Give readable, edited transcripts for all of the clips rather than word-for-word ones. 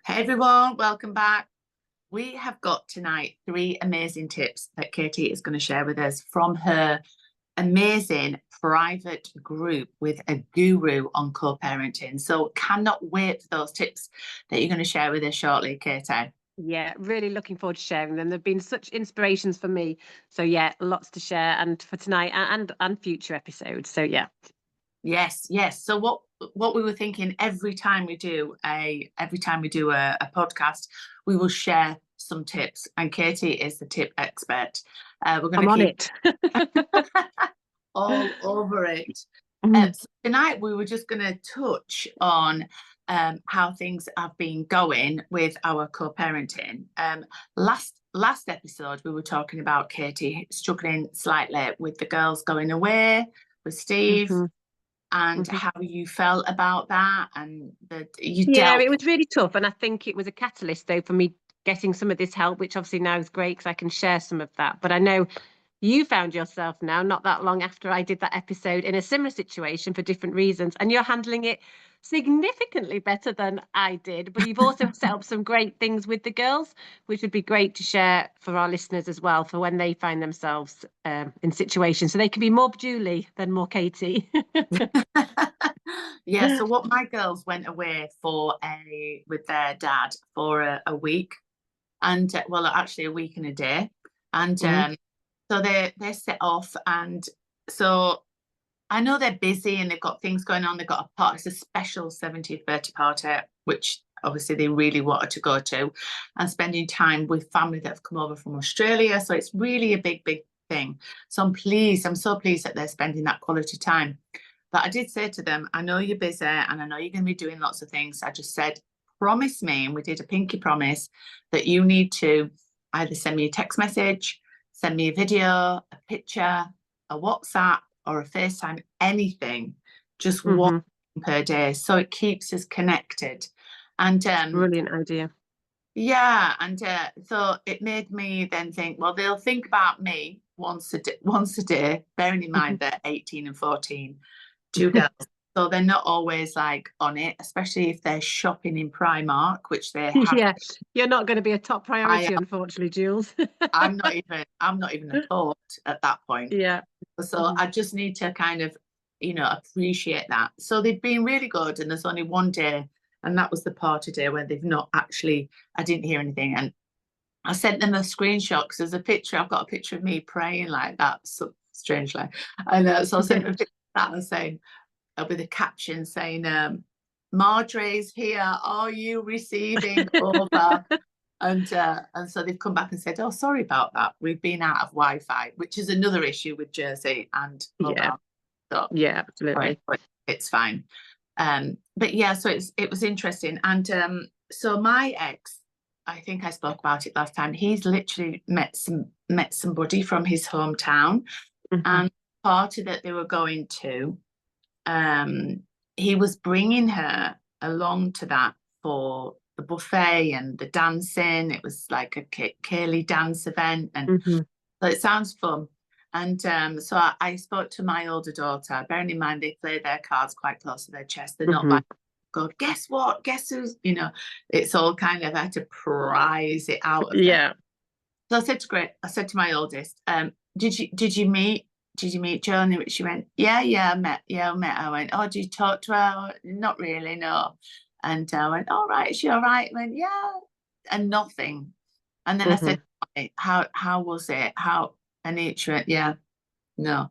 Hey everyone, welcome back. We have got tonight 3 amazing tips that Katie is going to share with us from her amazing private group with a guru on co-parenting. So cannot wait for those tips that you're going to share with us shortly, Katie. Yeah, really looking forward to sharing them. They've been such inspirations for me. So yeah, lots to share and for tonight and future episodes. So yeah. Yes, yes. So what we were thinking every time we do a podcast, we will share some tips, and Katie is the tip expert. We're going I'm to on keep it. all over it. Mm. So tonight we were just going to touch on how things have been going with our co-parenting. Last episode we were talking about Katie struggling slightly with the girls going away with Steve, hmm and hmm how you felt about that, and that you Yeah, dealt. it was really tough. And I think it was a catalyst though for me getting some of this help, which obviously now is great because I can share some of that. But I know you found yourself now, not that long after I did that episode, in a similar situation for different reasons, and you're handling it significantly better than I did. But you've also set up some great things with the girls, which would be great to share for our listeners as well, for when they find themselves in situations, so they can be more Julie than more Katie. Yeah, so what my girls went away for a with their dad for a week, and well, actually a week and a day, and Mhm, so they set off, and so I know they're busy and they've got things going on. They've got a party, it's a special 70th birthday party, which obviously they really wanted to go to, and spending time with family that have come over from Australia. So it's really a big, big thing. So I'm so pleased that they're spending that quality time. But I did say to them, I know you're busy and I know you're going to be doing lots of things. I just said, promise me, and we did a pinky promise, that you need to either send me a text message, send me a video, a picture, a WhatsApp, or a FaceTime, anything, just one mhm. per day. So it keeps us connected. And Brilliant idea. yeah, and so it made me then think, well, they'll think about me once a day, bearing in mind they're 18 and 14, two girls. So they're not always like on it, especially if they're shopping in Primark, which they have. Yeah, you're not going to be a top I priority, unfortunately, Jules. I'm not even a thought at that point. Yeah. So Mhm. I just need to kind of, appreciate that. So they've been really good, and there's only one day, and that was the party day where they've not actually. I didn't hear anything, and I sent them a screenshot because there's a picture. I've got a picture of me praying like that, so strangely, and so I sent them a picture of that and saying, with a caption saying, "Marjorie's here. Are you receiving over?" And so they've come back and said, "Oh, sorry about that. We've been out of Wi-Fi," which is another issue with Jersey and Yeah. mobile. So Yeah, all right, absolutely. but it's fine. But yeah, so it was interesting. And so my ex, I think I spoke about it last time. He's literally met somebody from his hometown, Mhm. and party that they were going to, um, he was bringing her along to that for the buffet and the dancing. It was like a Cayley dance event, and Mhm. so it sounds fun. And so I spoke to my older daughter, bearing in mind they play their cards quite close to their chest. They're not Mhm. like, God, guess what? Guess who's. It's all kind of, I had to prize it out of them. Yeah. So I said to my oldest, did you meet Joe? And she went, yeah, I met her. I went, oh, did you talk to her? Not really, no. And I went, all right, is she all right? I went, yeah, and nothing. And then I said, Mhm. how was it? How? And each went, yeah, no.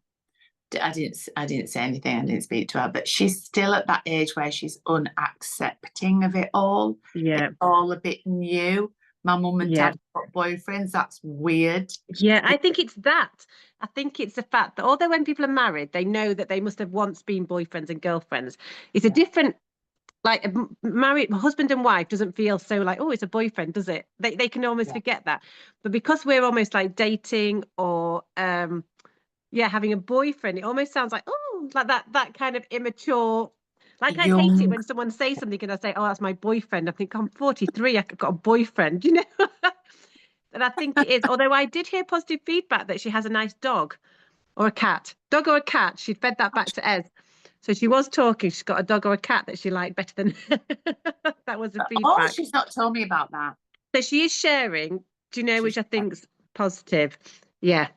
I didn't say anything. I didn't speak to her, but she's still at that age where she's unaccepting of it all. Yeah. It's all a bit new. My mum and Yeah. dad got boyfriends. That's weird. Yeah. I think it's that. I think it's the fact that although when people are married, they know that they must have once been boyfriends and girlfriends. It's a Yeah, different, like married husband and wife doesn't feel so like, oh, it's a boyfriend, does it? They can almost yeah, forget that. But because we're almost like dating or yeah, having a boyfriend, it almost sounds like, oh, like that kind of immature. Like I hate it young. when someone says something and I say, oh, that's my boyfriend. I think I'm 43, I've got a boyfriend, you know? And I think it is. Although I did hear positive feedback that she has a nice dog or a cat. Dog or a cat. She'd fed that back to Ez. So she was talking. She's got a dog or a cat that she liked better than that was the Oh, feedback. she's not told me about that. So she is sharing, do you know, She's which I think's positive. Yeah.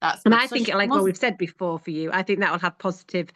That's And good. I So think, she like what must. we've said before for you, I think that will have positive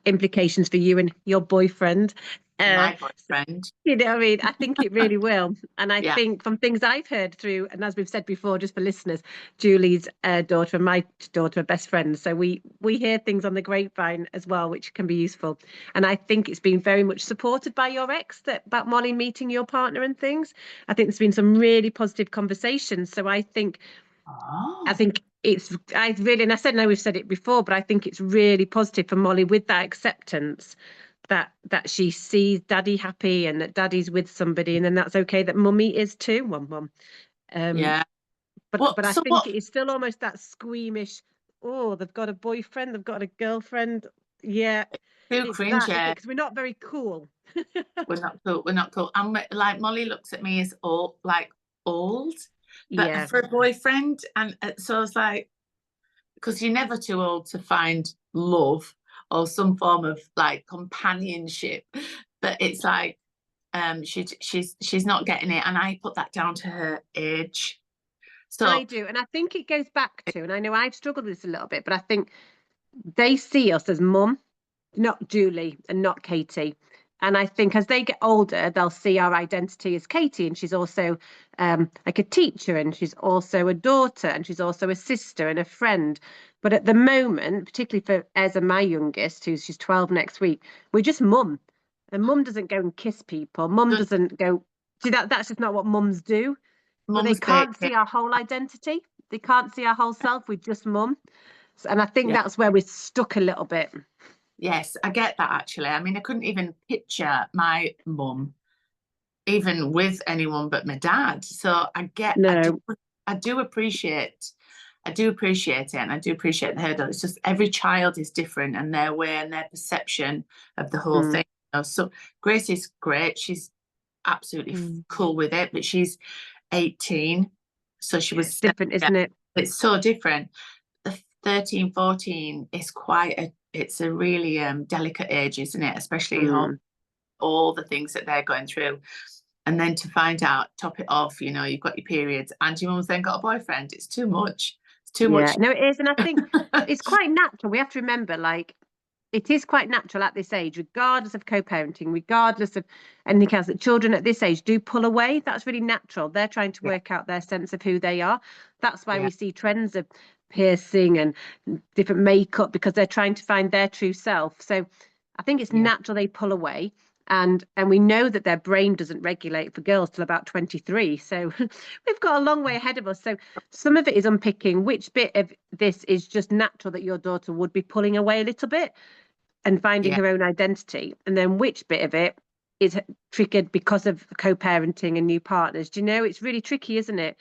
implications for you and your boyfriend. Uh, My boyfriend. you know what I mean? I think it really will. And I Yeah. think from things I've heard through, and as we've said before, just for listeners, Julie's daughter and my daughter are best friends. So we hear things on the grapevine as well, which can be useful. And I think it's been very much supported by your ex that about Molly meeting your partner and things. I think there's been some really positive conversations. So I Oh, think I really, and I know we've said it before, but I think it's really positive for Molly with that acceptance that she sees daddy happy and that daddy's with somebody, and then that's okay that mummy is too. One mum. Um, yeah. but What? I So think what? it is still almost that squeamish, oh, they've got a boyfriend, they've got a girlfriend. Yeah, Too it's cringe. that, isn't it? Yeah. Because we're not very cool. We're not cool. We're not cool. And like Molly looks at me as old, like old, but Yeah. for a boyfriend, and so I was like, because you're never too old to find love or some form of like companionship. But it's like she's not getting it, and I put that down to her age. I So do. And I think it goes back to, and I know I've struggled with this a little bit, but I think they see us as mum, not Julie and not Katie. And I think as they get older, they'll see our identity as Katie. And she's also like a teacher, and she's also a daughter, and she's also a sister and a friend. But at the moment, particularly for Ezra, my youngest, she's 12 next week, we're just mum. And mum doesn't go and kiss people. Mum doesn't go, see that's just not what mums do. But they mum's can't baby. see our whole identity. They can't see our whole self. We're just mum. And I think Yeah. that's where we're stuck a little bit. Yes, I get that actually. I mean, I couldn't even picture my mum even with anyone but my dad. So No, I do appreciate, I do appreciate it, and I do appreciate the hurdle. It's just every child is different, and their way and their perception of the whole mm, thing. So Grace is great. She's absolutely mm. cool with it, but she's 18, so she Yeah, was it's different, yeah. isn't it? It's so different. The 13, 14 is it's a really delicate age, isn't it? Especially Mm. all the things that they're going through. And then to find out, top it off, you've got your periods and your mum's then got a boyfriend. It's too much. It's too Yeah, much. no, it is. And I think it's quite natural. We have to remember, like, it is quite natural at this age, regardless of co-parenting, regardless of anything else, that children at this age do pull away. That's really natural. They're trying to Yeah, work out their sense of who they are. That's why yeah, we see trends of piercing and different makeup because they're trying to find their true self. So I think it's yeah, natural they pull away. And we know that their brain doesn't regulate for girls till about 23. So we've got a long way ahead of us. So some of it is unpicking which bit of this is just natural that your daughter would be pulling away a little bit and finding yeah, her own identity, and then which bit of it is triggered because of co-parenting and new partners. Do you know, it's really tricky, isn't it?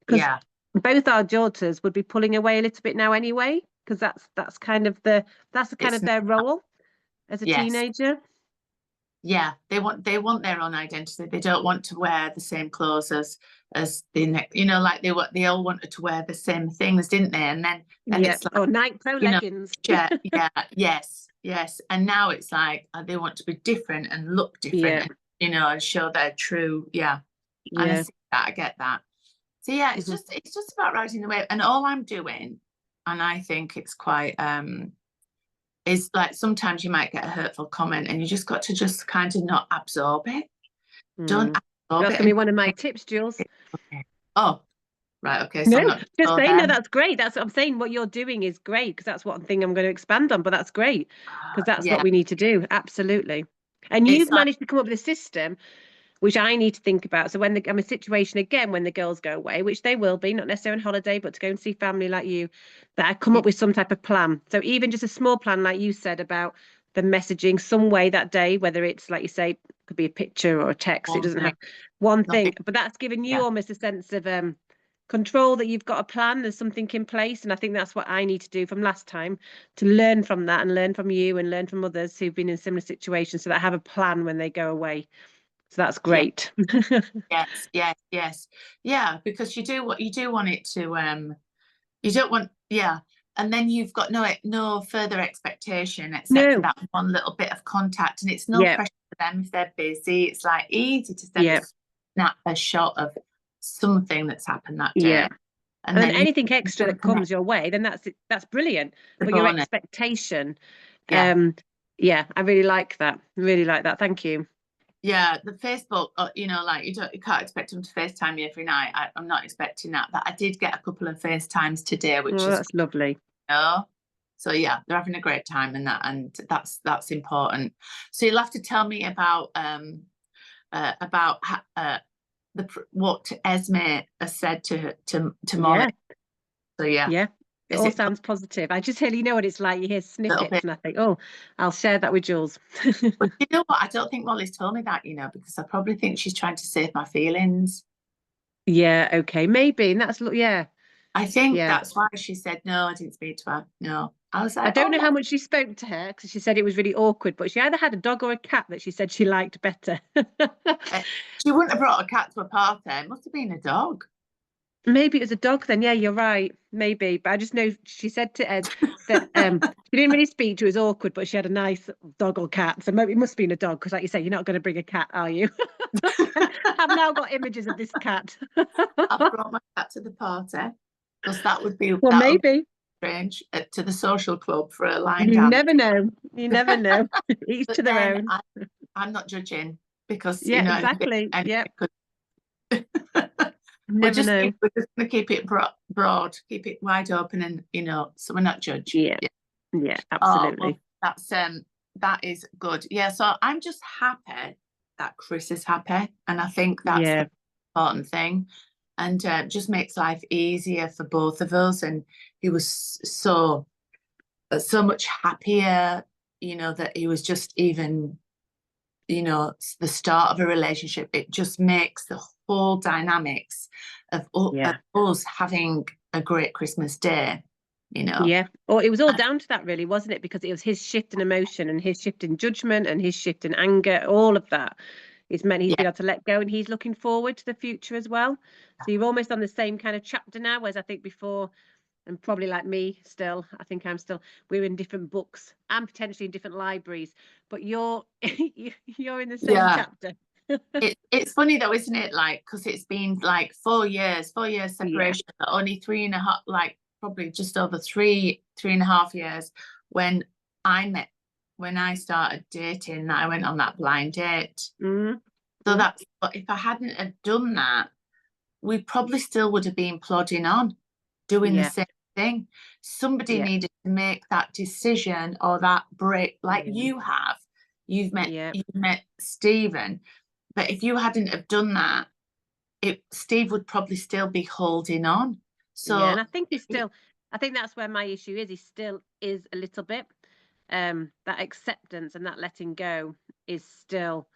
Because yeah. both our daughters would be pulling away a little bit now anyway, because that's kind of It's their role as a yes, teenager. yeah. They want their own identity. They don't want to wear the same clothes as the next. Like they all wanted to wear the same things, didn't they? And then Yeah, it's like or Nike Pro you know, leggings. yeah, yeah, yes, yes. And now it's like they want to be different and look different, Yeah, and and show their true, yeah. And I yeah. see that, I get that. So yeah, it's Mhm. just about writing the way. And all I'm doing, and I think it's quite is like sometimes you might get a hurtful comment, and you just got to just kind of not absorb it. Don't Mm. absorb That's it gonna be and one of my tips, Jules. okay. Oh, right, okay. So No, I'm not just go saying, no, there. that's great. That's what I'm saying. What you're doing is great because that's one thing I'm going to expand on, but that's great because that's what Yeah, we need to do. Absolutely. And it's you've like managed to come up with a system which I need to think about. So when I'm a situation again, when the girls go away, which they will be, not necessarily on holiday, but to go and see family like you, that I come yeah, up with some type of plan. So even just a small plan, like you said, about the messaging some way that day, whether it's like you say, could be a picture or a text. It one doesn't thing, have one nothing. thing, but that's given you Yeah, almost a sense of control that you've got a plan, there's something in place. And I think that's what I need to do from last time to learn from that and learn from you and learn from others who've been in similar situations so that I have a plan when they go away. So that's yeah. great. Yes, yes, yes. Yeah, because you do want it to you don't want, yeah. and then you've got no further expectation except for No. that one little bit of contact, and it's no Yeah. pressure for them if they're busy. It's like easy to send Yeah. a shot of something that's happened that Yeah. day, and And then then you anything extra that comes your way, then that's brilliant. the But your bonus. expectation, Yeah. Yeah, I really like that. Really like that. Thank you. Yeah, the Facebook, like you can't expect them to FaceTime you every night. I'm not expecting that, but I did get a couple of FaceTimes today, which Oh, is that's lovely. so yeah, they're having a great time and that, and that's important. So you'll have to tell me about what Esme has said to Molly. Yeah. So yeah, Yeah. It is all it a sounds positive. I just hear, you know what it's like. You hear little snippets bit? and I think, oh, I'll share that with Jules. But you know what? I don't think Molly's told me that, because I probably think she's trying to save my feelings. Yeah, okay. Maybe. And that's, yeah. I think Yeah. that's why she said no. I didn't speak to her. No, I was I like, don't oh know yeah. how much she spoke to her because she said it was really awkward, but she either had a dog or a cat that she said she liked better. She wouldn't have brought a cat to a party. It must have been a dog. Maybe it was a dog then. Yeah, you're right. Maybe. But I just know she said to Ed that she didn't really speak to, it was awkward, but she had a nice dog or cat. So maybe it must have been a dog because, like you say, you're not going to bring a cat, are you? I've now got images of this cat. I brought my cat to the party because that would be Well, maybe. strange to the social club for a line You dance. never know. You never know. Each But to their then own. I'm not judging because Yeah, exactly. anything Yeah, could. never know. We're just going to keep it broad, keep it wide open, and so we're not judge. Yeah, Yeah. yeah, Oh, well, absolutely. that is good. Yeah. So I'm just happy that Chris is happy, and I think that's Yeah, the important thing, and just makes life easier for both of us. And he was so much happier, that he was just even, the start of a relationship. It just makes the whole dynamics of yeah, us having a great Christmas day, yeah. Or it was all down to that, really, wasn't it? Because it was his shift in emotion and his shift in judgment and his shift in anger, all of that. It's meant he's Yeah, been able to let go and he's looking forward to the future as well. So you're almost on the same kind of chapter now, whereas I think before, and probably like me still, I think we're in different books and potentially in different libraries, but you're you're in the same yeah. chapter. It's funny though, isn't it? Like, because it's been like 4 years Yeah. separation, but only 3.5, like probably just over 3.5 years when I met, when I started dating, I went on that blind date. Mm-hmm. So but if I hadn't have done that, we probably still would have been plodding on, doing the Yeah. same thing. Somebody Yeah. needed to make that decision or that break, like Yeah. you have. You've Yeah. met Stephen, but if you hadn't have done that, Steve would probably still be holding on. Yeah. So And I think I think that's where my issue is. He still is a little bit. That acceptance and that letting go is still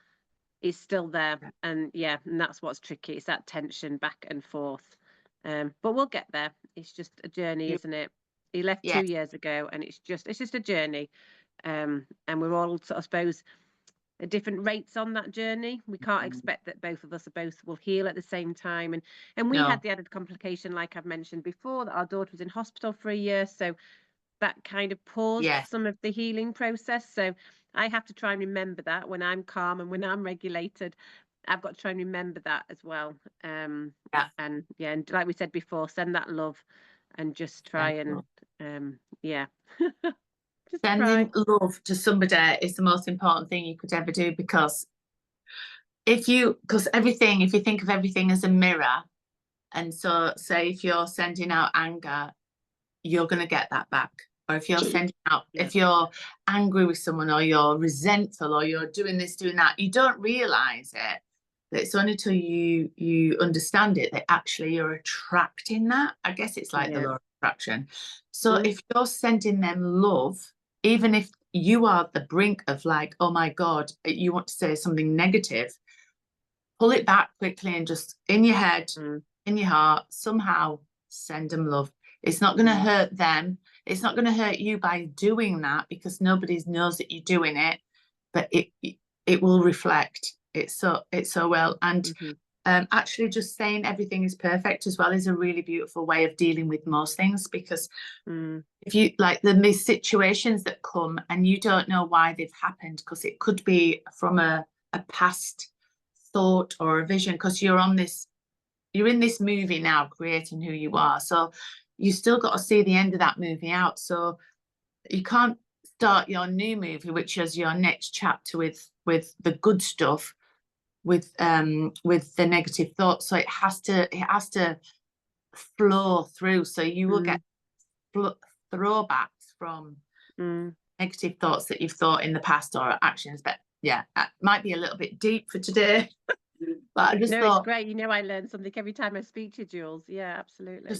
there. And yeah, and that's what's tricky. It's that tension back and forth. But we'll get there. It's just a journey, isn't it? He left yeah, 2 years ago and it's just a journey. And we're all sort of, I suppose, at different rates on that journey. We can't expect that both of us will heal at the same time. And we had no, the added complication, like I've mentioned before, that our daughter was in hospital for a year. So that kind of paused yeah, some of the healing process. So I have to try and remember that when I'm calm and when I'm regulated. I've got to try and remember that as well. yeah. And yeah, and like we said before, send that love and just try and yeah. Just try. Sending love to somebody is the most important thing you could ever do, because if you think of everything as a mirror, and so say if you're sending out anger, you're going to get that back. Or Yeah. if you're angry with someone, or you're resentful, or you're doing this, doing that, you don't realize it. But it's only till you understand it that actually you're attracting that. I guess it's like the Yeah. law of attraction. So Mm. if you're sending them love, even if you are at the brink of like, oh my God, you want to say something negative, pull it back quickly and just in your head, Mm. in your heart, somehow send them love. It's not going to hurt them. It's not going to hurt you by doing that, because nobody knows that you're doing it, but it will reflect. It's so well. And Mm-hmm. Actually, just saying everything is perfect as well is a really beautiful way of dealing with most things, because if you like the situations that come and you don't know why they've happened, because it could be from a past thought or a vision, because you're in this movie now creating who you are. So you still got to see the end of that movie out. So you can't start your new movie, which is your next chapter, with the good stuff, with the negative thoughts. So it has to flow through. So you will get throwbacks from negative thoughts that you've thought in the past, or actions. But yeah, that might be a little bit deep for today. But I just No, thought, it's great. You know, I learn something every time I speak to you, Jules. Yeah, absolutely.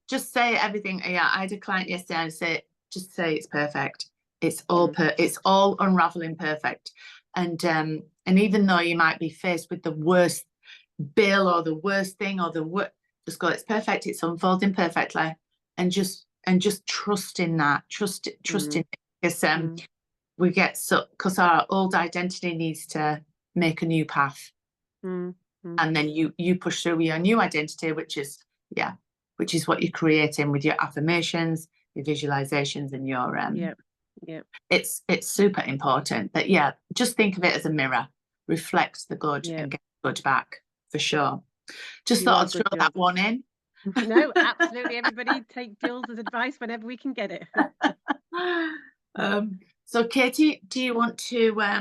Just say everything. Yeah, I had a client yesterday and just say it's perfect. It's all unraveling perfect. And even though you might be faced with the worst bill or the worst thing or just go, it's perfect. It's unfolding perfectly, and just trust in that. Trust in it, because we get because our old identity needs to make a new path. And then you push through your new identity, which is what you're creating with your affirmations, your visualizations, and your it's super important. But just think of it as a mirror. Reflect the good and get the good back, for sure. Just thought I'd throw that one in. No, absolutely. Everybody take Jules' advice whenever we can get it. So Katie, do you want to I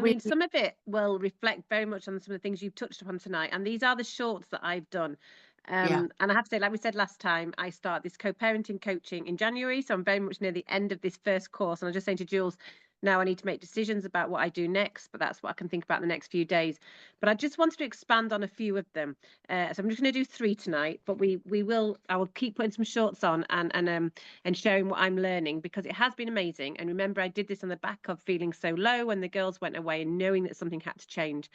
mean, some of it will reflect very much on some of the things you've touched upon tonight, and these are the shorts that I've done. And I have to say, like we said last time, I start this co-parenting coaching in January, so I'm very much near the end of this first course. And I was just saying to Jules, now I need to make decisions about what I do next, but that's what I can think about the next few days. But I just wanted to expand on a few of them. So I'm just going to do 3 tonight, but I will keep putting some shorts on and sharing what I'm learning, because it has been amazing. And remember, I did this on the back of feeling so low when the girls went away and knowing that something had to change.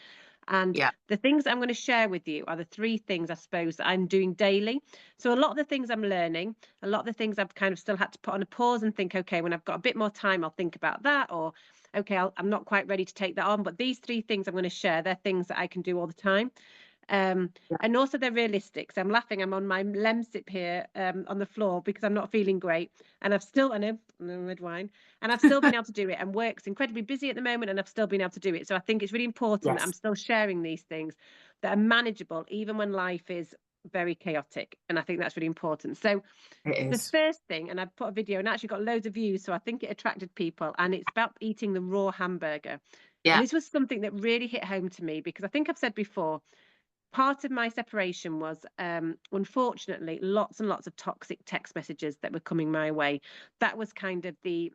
And the things I'm going to share with you are the 3 things, I suppose, that I'm doing daily. So a lot of the things I'm learning, a lot of the things I've kind of still had to put on a pause and think, okay, when I've got a bit more time, I'll think about that. Or, okay, I'm not quite ready to take that on. But these 3 things I'm going to share, they're things that I can do all the time. And also they're realistic. So I'm laughing. I'm on my Lemsip here on the floor because I'm not feeling great. And I know, red wine. And I've still been able to do it. And work's incredibly busy at the moment, and I've still been able to do it. So I think it's really important that I'm still sharing these things that are manageable, even when life is very chaotic. And I think that's really important. So the first thing, and I've put a video and actually got loads of views, so I think it attracted people, and it's about eating the raw hamburger. And this was something that really hit home to me, because I think I've said before, part of my separation was, unfortunately, lots and lots of toxic text messages that were coming my way. That was kind of the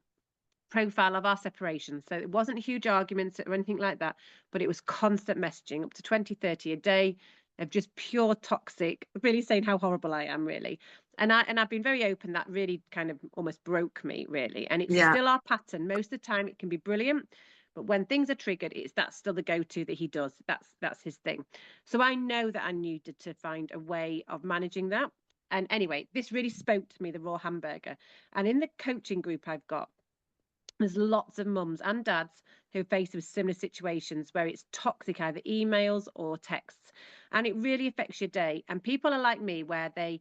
profile of our separation. So it wasn't huge arguments or anything like that, but it was constant messaging, up to 20, 30 a day, of just pure toxic, really saying how horrible I am, really. And I've been very open. That really kind of almost broke me, really. And it's still our pattern. Most of the time it can be brilliant, but when things are triggered, that's still the go-to that he does. That's his thing. So I know that I needed to find a way of managing that. And anyway, this really spoke to me, the raw hamburger. And in the coaching group I've got, there's lots of mums and dads who are faced with similar situations where it's toxic, either emails or texts, and it really affects your day. And people are like me, where they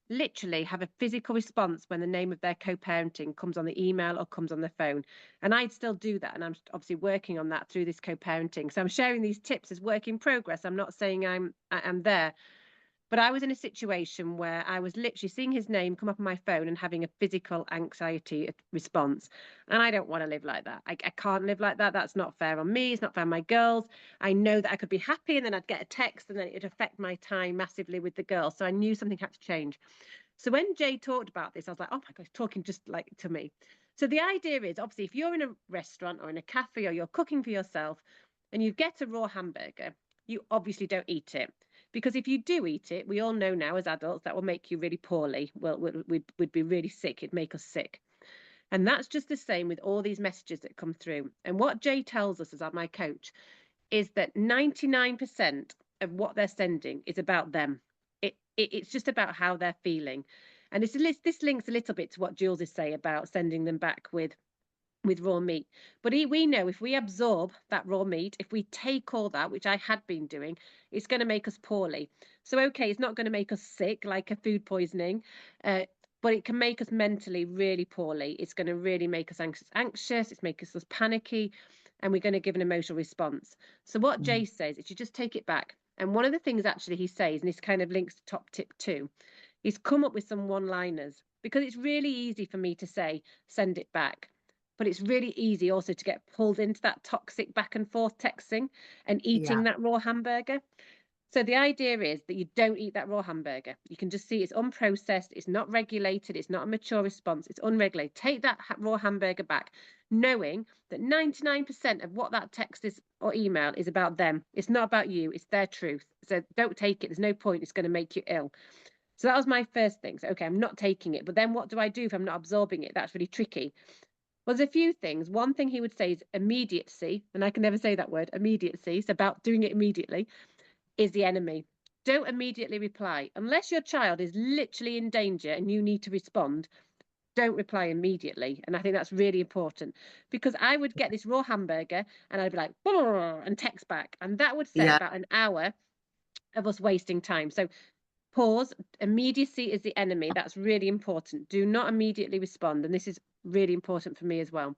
literally have a physical response when the name of their co-parenting comes on the email or comes on the phone. And I'd still do that. And I'm obviously working on that through this co-parenting. So I'm sharing these tips as work in progress. I'm not saying I'm there. But I was in a situation where I was literally seeing his name come up on my phone and having a physical anxiety response. And I don't want to live like that. I can't live like that. That's not fair on me. It's not fair on my girls. I know that I could be happy and then I'd get a text and then it'd affect my time massively with the girls. So I knew something had to change. So when Jay talked about this, I was like, oh my gosh, talking just like to me. So the idea is, obviously, if you're in a restaurant or in a cafe or you're cooking for yourself and you get a raw hamburger, you obviously don't eat it. Because if you do eat it, we all know now as adults that will make you really poorly. Well, we'd be really sick. It'd make us sick. And that's just the same with all these messages that come through. And what Jay tells us, as my coach, is that 99% of what they're sending is about them. It's just about how they're feeling. And this links a little bit to what Jules is saying about sending them back with with raw meat. But we know if we absorb that raw meat, if we take all that, which I had been doing, it's going to make us poorly. So, okay, it's not going to make us sick like a food poisoning, but it can make us mentally really poorly. It's going to really make us anxious. It's making us panicky, and we're going to give an emotional response. So, what Jay says is you just take it back. And one of the things actually he says, and this kind of links to top tip 2, is come up with some one-liners, because it's really easy for me to say, send it back. But it's really easy also to get pulled into that toxic back and forth texting and eating that raw hamburger. So the idea is that you don't eat that raw hamburger. You can just see it's unprocessed, it's not regulated, it's not a mature response, it's unregulated. Take that raw hamburger back, knowing that 99% of what that text is or email is about them. It's not about you, it's their truth. So don't take it. There's no point. It's going to make you ill. So that was my first thing. So, okay, I'm not taking it. But then what do I do if I'm not absorbing it? That's really tricky. Well, there's a few things. One thing he would say is immediacy, and I can never say that word, immediacy. It's about doing it immediately, is the enemy. Don't immediately reply. Unless your child is literally in danger and you need to respond, don't reply immediately. And I think that's really important, because I would get this raw hamburger and I'd be like, and text back. And that would set about an hour of us wasting time. So pause. Immediacy is the enemy. That's really important. Do not immediately respond. And this is really important for me as well.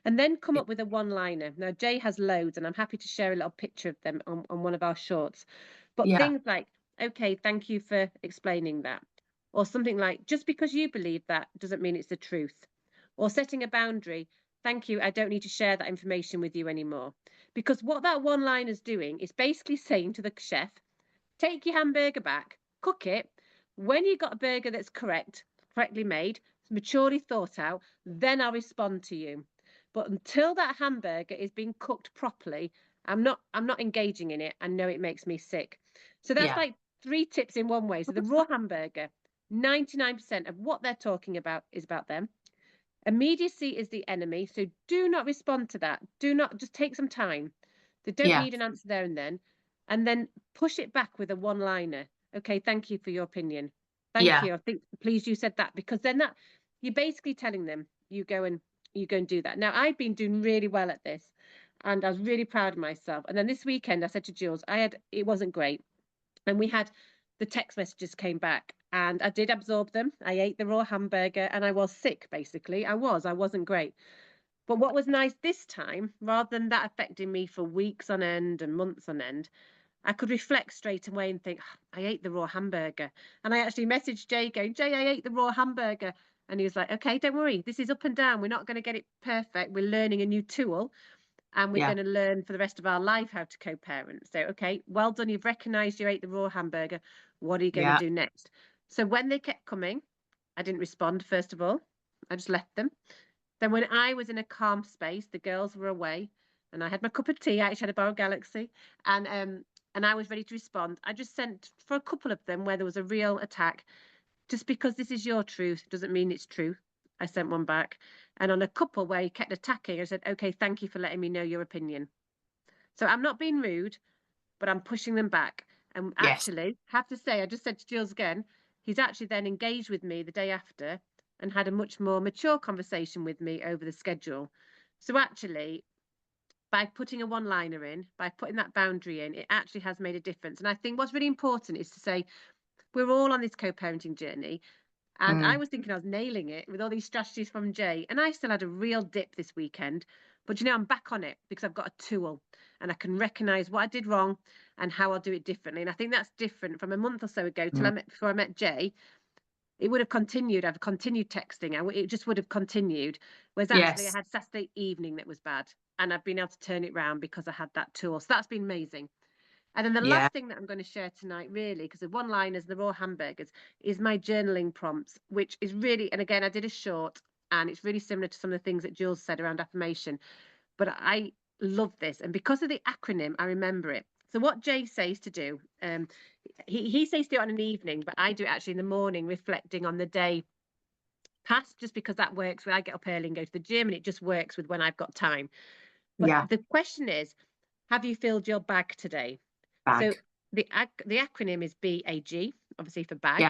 And then come up with a one-liner. Now, Jay has loads, and I'm happy to share a little picture of them on one of our shorts. But things like, okay, thank you for explaining that. Or something like, just because you believe that doesn't mean it's the truth. Or setting a boundary. Thank you, I don't need to share that information with you anymore. Because what that one-liner is doing is basically saying to the chef, take your hamburger back, cook it. When you got a burger that's correctly made, maturely thought out, then I'll respond to you. But until that hamburger is being cooked properly, I'm not engaging in it. I know it makes me sick. So that's like 3 tips in one way. So the raw hamburger, 99% of what they're talking about is about them. Immediacy is the enemy. So do not respond to that. Do not, just take some time. They don't need an answer there and then. And then push it back with a one-liner. Okay, thank you for your opinion. Thank you. I think, please, you said that, because then that you're basically telling them you go and do that. Now, I've been doing really well at this, and I was really proud of myself. And then this weekend, I said to Jules, it wasn't great, and we had the text messages came back, and I did absorb them. I ate the raw hamburger, and I was sick. Basically, I wasn't great. But what was nice this time, rather than that affecting me for weeks on end and months on end, I could reflect straight away and think, I ate the raw hamburger. And I actually messaged Jay going, Jay, I ate the raw hamburger. And he was like, okay, don't worry. This is up and down. We're not going to get it perfect. We're learning a new tool, and we're going to learn for the rest of our life how to co-parent. So, okay, well done. You've recognized you ate the raw hamburger. What are you going to do next? So when they kept coming, I didn't respond, first of all. I just left them. Then when I was in a calm space, the girls were away, and I had my cup of tea. I actually had a Bar Galaxy, and I was ready to respond. I just sent for a couple of them where there was a real attack. Just because this is your truth doesn't mean it's true. I sent one back. And on a couple where he kept attacking, I said, okay, thank you for letting me know your opinion. So I'm not being rude, but I'm pushing them back. And actually, have to say, I just said to Jules again, he's actually then engaged with me the day after and had a much more mature conversation with me over the schedule. So actually, by putting a one-liner in, by putting that boundary in, it actually has made a difference. And I think what's really important is to say, we're all on this co-parenting journey. And I was thinking I was nailing it with all these strategies from Jay. And I still had a real dip this weekend. But, I'm back on it because I've got a tool and I can recognize what I did wrong and how I'll do it differently. And I think that's different from a month or so ago before I met Jay. It would have continued. I've continued texting. It just would have continued. Whereas actually I had Saturday evening that was bad. And I've been able to turn it around because I had that tool. So that's been amazing. And then the last thing that I'm going to share tonight, really, because the one-liners, the raw hamburgers, is my journaling prompts, which is really, and again, I did a short, and it's really similar to some of the things that Jules said around affirmation. But I love this. And because of the acronym, I remember it. So what Jay says to do, he says to do it on an evening, but I do it actually in the morning, reflecting on the day past, just because that works. When I get up early and go to the gym, and it just works with when I've got time. But the question is, have you filled your bag today? So the acronym is BAG, obviously for bag. Yeah.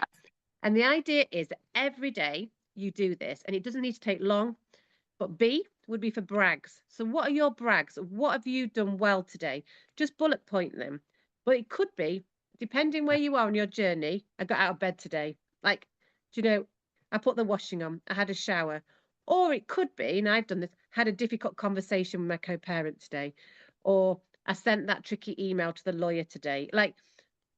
And the idea is that every day you do this, and it doesn't need to take long, but B, would be for brags. So what are your brags? What have you done well today? Just bullet point them. But it could be, depending where you are on your journey, I got out of bed today. Like, do you know, I put the washing on, I had a shower. Or it could be, and I've done this, had a difficult conversation with my co-parent today. Or I sent that tricky email to the lawyer today. Like,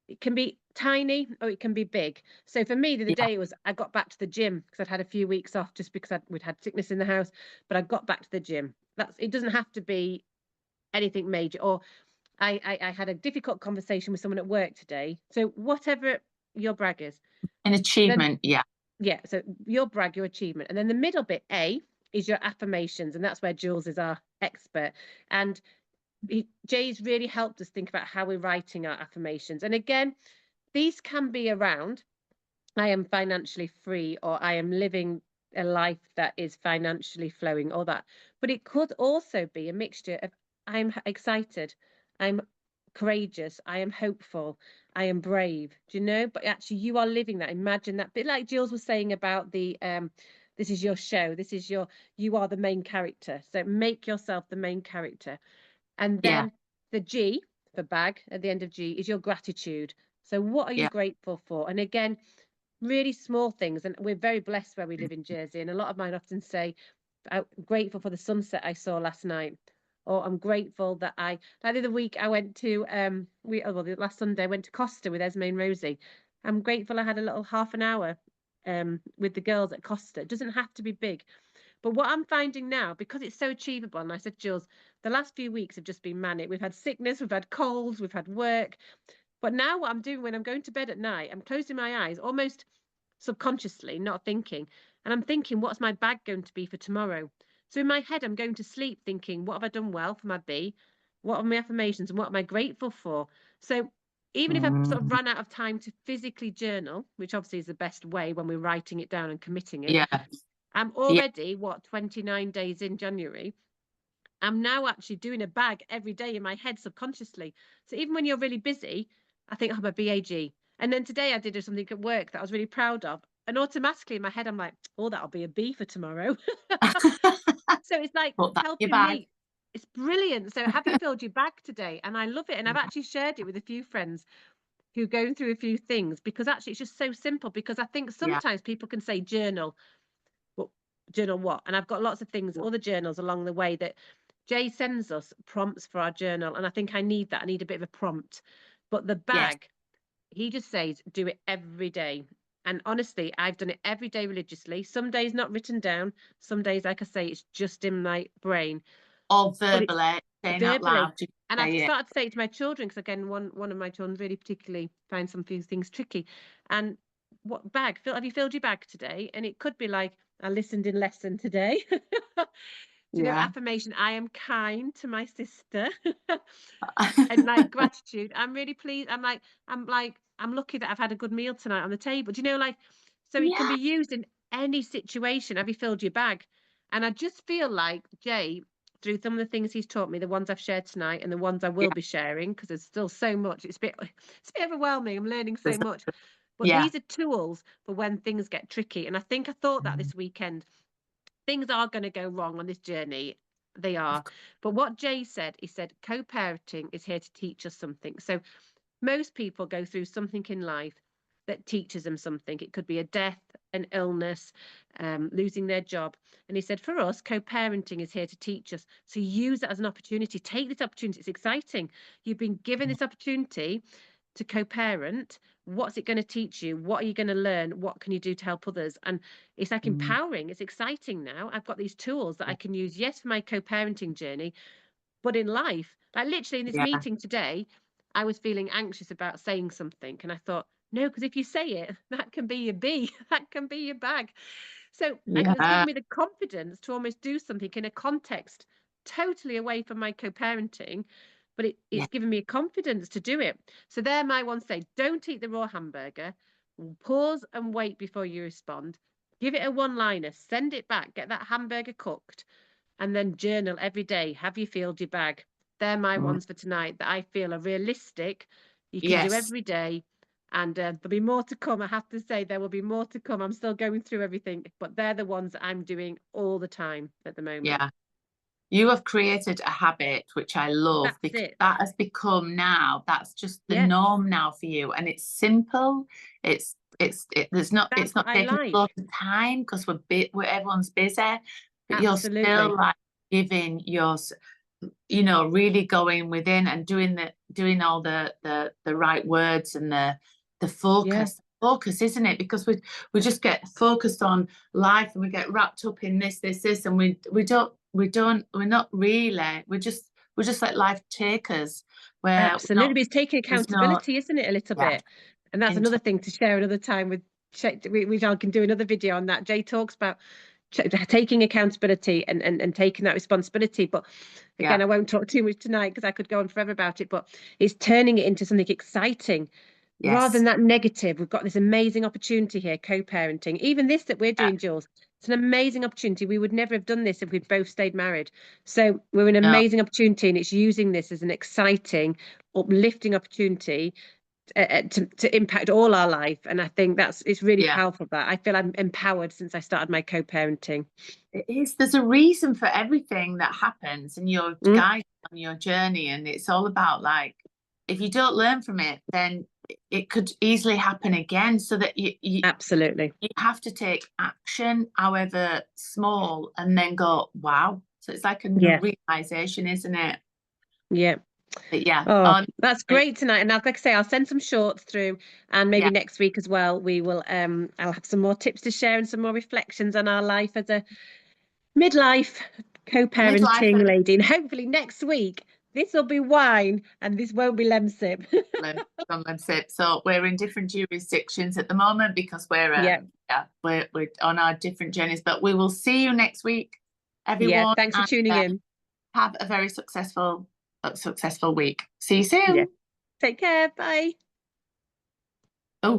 it can be tiny or it can be big. So for me, the other Yeah. day it was I got back to the gym because I'd had a few weeks off just because we'd had sickness in the house, but I got back to the gym. That's it doesn't have to be anything major. Or I had a difficult conversation with someone at work today. So whatever your brag is, An then achievement. Yeah. yeah, so your brag, your achievement. And then the middle bit, A, is your affirmations. And that's where Jules is our expert. And Jay's really helped us think about how we're writing our affirmations. And again, these can be around I am financially free or I am living a life that is financially flowing or that. But it could also be a mixture of I'm excited, I'm courageous, I am hopeful, I am brave. Do you know? But actually you are living that. Imagine that bit like Jules was saying about the this is your show, this is you are the main character. So make yourself the main character. And Yeah. then the G for bag at the end of G is your gratitude. So what are you Yeah. grateful for? And again, really small things. And we're very blessed where we live in Jersey. And a lot of mine often say, I'm grateful for the sunset I saw last night. Or I'm grateful that like the other week I went to last Sunday I went to Costa with Esme and Rosie. I'm grateful I had a little half an hour with the girls at Costa. It doesn't have to be big. But what I'm finding now, because it's so achievable, and I said, Jules, the last few weeks have just been manic. We've had sickness, we've had colds, we've had work. But now what I'm doing when I'm going to bed at night, I'm closing my eyes almost subconsciously, not thinking. And I'm thinking, what's my bag going to be for tomorrow? So in my head, I'm going to sleep thinking, what have I done well for my B? What are my affirmations and what am I grateful for? So even if I've sort of Mm, run out of time to physically journal, which obviously is the best way when we're writing it down and committing it, yeah. I'm Yeah. already, 29 days in January. I'm now actually doing a bag every day in my head subconsciously. So even when you're really busy, I think I'm a BAG. And then today I did something at work that I was really proud of. And automatically in my head, I'm like, oh, that'll be a B for tomorrow. So it's like Put that in your helping bag. me. It's brilliant. So have you filled your bag today? And I love it. And I've actually shared it with a few friends who are going through a few things because actually it's just so simple. Because I think Yeah. sometimes people can say journal, well, journal what? And I've got lots of things, other journals along the way that Jay sends us prompts for our journal. And I think I need that. I need a bit of a prompt. But the Yes. bag, he just says, do it every day. And honestly, I've done it every day religiously. Some days not written down. Some days, like I say, it's just in my brain. Or But it's verbally, saying out verbally. loud. Just And I've say it. started to say it to my children because again, one of my children really particularly finds some few things tricky. And what bag? Have you filled your bag today? And it could be like, I listened in lesson today. Do you know Yeah. affirmation? I am kind to my sister. And like gratitude. I'm really pleased. I'm lucky that I've had a good meal tonight on the table. Do you know, like, so it can Yeah. be used in any situation. Have you filled your bag? And I just feel like Jay, through some of the things he's taught me, the ones I've shared tonight and the ones I will Yeah. be sharing, because there's still so much. It's a bit overwhelming. I'm learning so There's- much. But Yeah. these are tools for when things get tricky. And I think I thought that Mm, this weekend things are going to go wrong on this journey. They of are. But what Jay said, he said, co-parenting is here to teach us something. So most people go through something in life that teaches them something. It could be a death, an illness, losing their job. And he said, for us, co-parenting is here to teach us. So use it as an opportunity. Take this opportunity. It's exciting. You've been given this opportunity to co-parent. What's it going to teach you? What are you going to learn? What can you do to help others? And it's like Mm, empowering. It's exciting now. I've got these tools that I can use, yes, for my co-parenting journey, but in life, like literally in this yeah. meeting today, I was feeling anxious about saying something. And I thought, no, because if you say it, that can be your B, that can be your bag. So it's Yeah. given me the confidence to almost do something in a context totally away from my co-parenting, but Yeah. it's given me a confidence to do it. So there my one say, don't eat the raw hamburger, pause and wait before you respond. Give it a one-liner, send it back, get that hamburger cooked, and then journal every day. Have you filled your bag? They're my Mm, ones for tonight that I feel are realistic. You can do yes. every day. And there'll be more to come. I have to say, there will be more to come. I'm still going through everything, but they're the ones that I'm doing all the time at the moment. Yeah. you have created a habit, which I love, That's because it. that has become now, that's just the Yeah, norm now for you. And it's simple. It's that's what not I taking a lot like. of time because everyone's busy, but you're still Absolutely. like giving really going within and doing all the right words and the Yeah, focus, isn't it? Because we just get focused on life and we get wrapped up in this, and we're not really, we're just like life takers where we're absolutely. not, But it's taking there's no, accountability, isn't it, a little yeah, bit? And that's into, another thing to share another time with we I can do another video on that. Jay talks about taking accountability and taking that responsibility. But again, yeah, I won't talk too much tonight because I could go on forever about it. But it's turning it into something exciting rather than yes, that negative. We've got this amazing opportunity here, co-parenting. Even this that we're yeah, doing, Jules, it's an amazing opportunity. We would never have done this if we'd both stayed married. So we're an no, amazing opportunity, and it's using this as an exciting, uplifting opportunity to impact all our life. And I think it's really yeah. powerful that I feel I'm empowered since I started my co-parenting. It is. There's a reason for everything that happens, and you're Mm, guided on your journey. And it's all about, like, if you don't learn from it, then it could easily happen again. So that absolutely. you have to take action, however small, and then go, wow. So it's like a Yeah, realization, isn't it? yeah. But yeah, Oh, that's great tonight. And like I say, I'll send some shorts through, and maybe yeah, next week as well, we will I'll have some more tips to share and some more reflections on our life as a midlife midlife co-parenting and lady. And hopefully next week this will be wine and this won't be lemsip. Somerset. So we're in different jurisdictions at the moment because Yeah, we're on our different journeys. But we will see you next week, yeah. everyone, Thanks for and tuning in. have a very successful week. See you Yeah. soon. Take care. Bye. Oh.